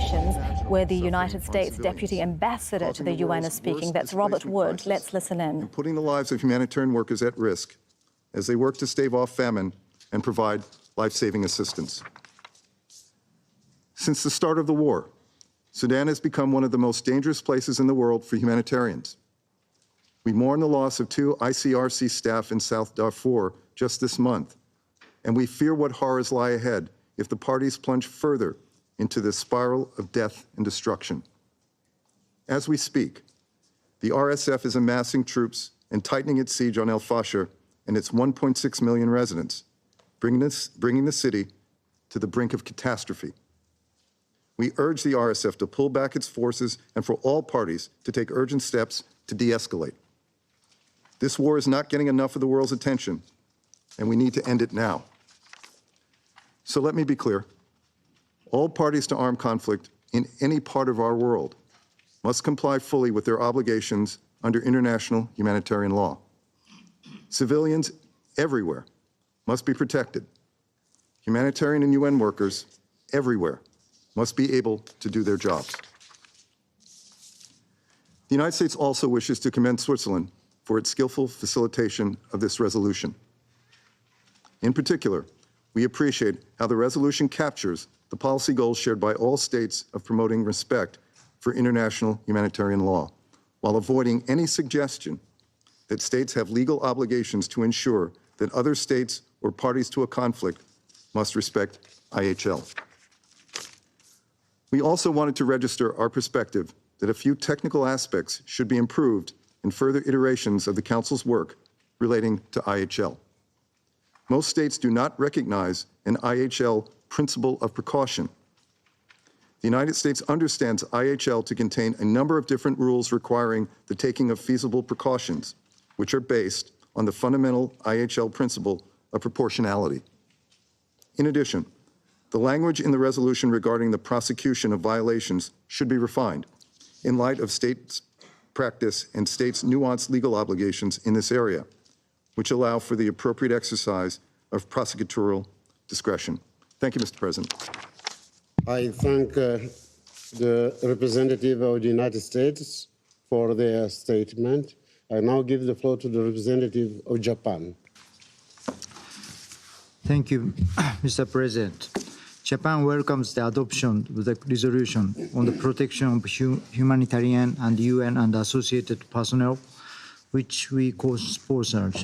Nations, where the United States Deputy Ambassador to the UN is speaking. That's Robert Wood. Let's listen in. And putting the lives of humanitarian workers at risk as they work to stave off famine and provide life-saving assistance. Since the start of the war, Sudan has become one of the most dangerous places in the world for humanitarians. We mourn the loss of 2 ICRC staff in South Darfur just this month, and we fear what horrors lie ahead if the parties plunge further into this spiral of death and destruction. As we speak, the RSF is amassing troops and tightening its siege on El Fasher and its 1.6 million residents, bringing the city to the brink of catastrophe. We urge the RSF to pull back its forces and for all parties to take urgent steps to de-escalate. This war is not getting enough of the world's attention, and we need to end it now. So let me be clear. All parties to armed conflict in any part of our world must comply fully with their obligations under international humanitarian law. Civilians everywhere must be protected. Humanitarian and UN workers everywhere must be able to do their jobs. The United States also wishes to commend Switzerland for its skillful facilitation of this resolution. In particular, we appreciate how the resolution captures the policy goals shared by all states of promoting respect for international humanitarian law, while avoiding any suggestion that states have legal obligations to ensure that other states or parties to a conflict must respect IHL. We also wanted to register our perspective that a few technical aspects should be improved in further iterations of the Council's work relating to IHL. Most states do not recognize an IHL principle of precaution. The United States understands IHL to contain a number of different rules requiring the taking of feasible precautions, which are based on the fundamental IHL principle of proportionality. In addition, the language in the resolution regarding the prosecution of violations should be refined in light of states' practice and states' nuanced legal obligations in this area, which allow for the appropriate exercise of prosecutorial discretion. Thank you, Mr. President. I thank the representative of the United States for their statement. I now give the floor to the representative of Japan. Thank you, Mr. President. Japan welcomes the adoption of the resolution on the protection of humanitarian and UN and associated personnel, which we co-sponsored.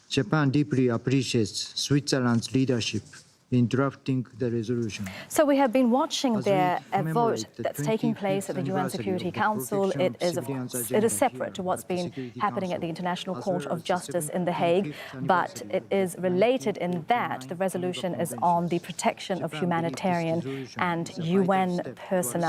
Japan deeply appreciates Switzerland's leadership in drafting the resolution. So we have been watching there a vote that's taking place at the UN Security Council. It is separate to what's been happening at the International Court of Justice in The Hague, but it is related in that the resolution is on the protection of humanitarian and UN personnel.